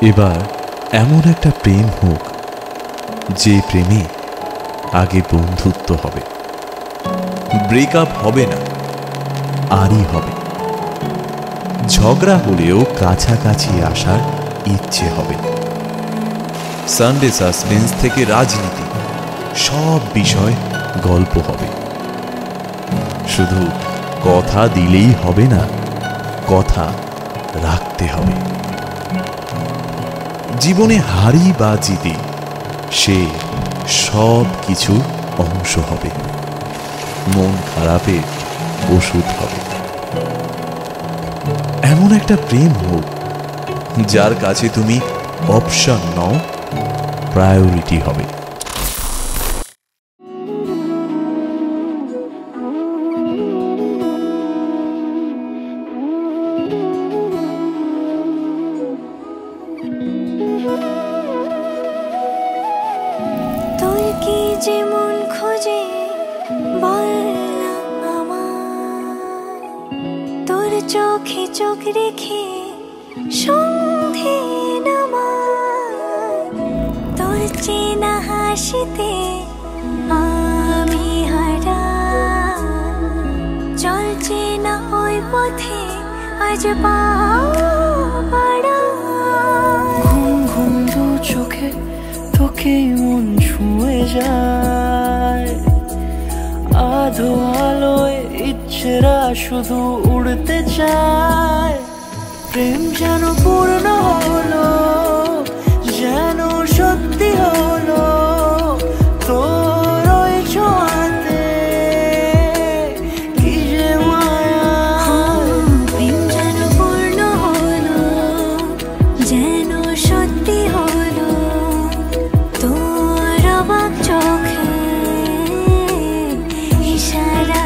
এবার এমন একটা প্রেম হোক যে প্রেমে আগে বন্ধুত্ব হবে, ব্রেকআপ হবে না, আরই হবে। ঝগড়া হলেও কাছাকাছি আসার ইচ্ছে হবে। সানডে সাসপেন্স থেকে রাজনীতি, সব বিষয় গল্প হবে। শুধু কথা দিলেই হবে না, কথা রাখতে হবে। জীবনে হারি বা জিতি, সে সব কিছুর অংশ হবে। মন খারাপের ওষুধ হবে। এমন একটা প্রেম হোক যার কাছে তুমি অপশন নও, প্রায়োরিটি হবে। তুই কি যেমন খোঁজে বললাম আমার, তোর চোখে চোখ রেখে সন্ধে নামার, তোর চেনা হাসিতে আমি হারা, চলছে না ওই পথে আজ পাড়া। ঘুম ঘুম দু চোখে তোকে মন ছুঁয়ে যায়, আধো আলোয় ইচ্ছেরা শুধু উড়তে চায়। প্রেম যেন পূর্ণ হলো, যেন সত্যি হলো, তোর ওই ছোঁয়াতে কি যে মায়া। প্রেম যেন পূর্ণ হলো, যেন সত্যি হলো, তোর অবাক চোখে ইশারা।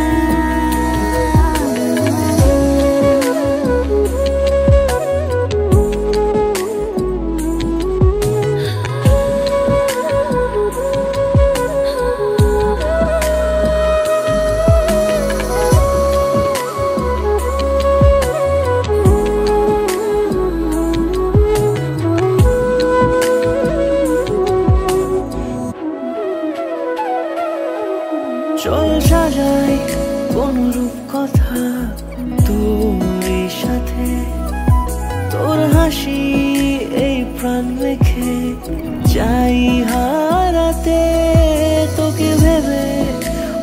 চল সাজাই কোন রূপ কথা তোর সাথে, তোর হাসি এই প্রাণ রেখে চাই হারাতে। তোকে ভেবে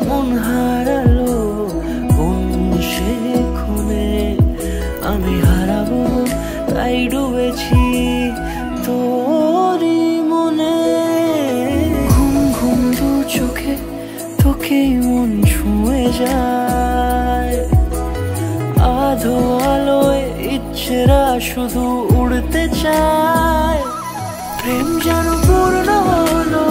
মন হারালো কোন সে ক্ষণে, আমি হারাবো তাই ডুবেছি তোরই মনে। ঘুম ঘুম দু চোখে তোকে মন ছুঁয়ে যায়, আধো আলোয় ইচ্ছেরা শুধু উড়তে চায়। প্রেম যেন পূর্ণ হলো,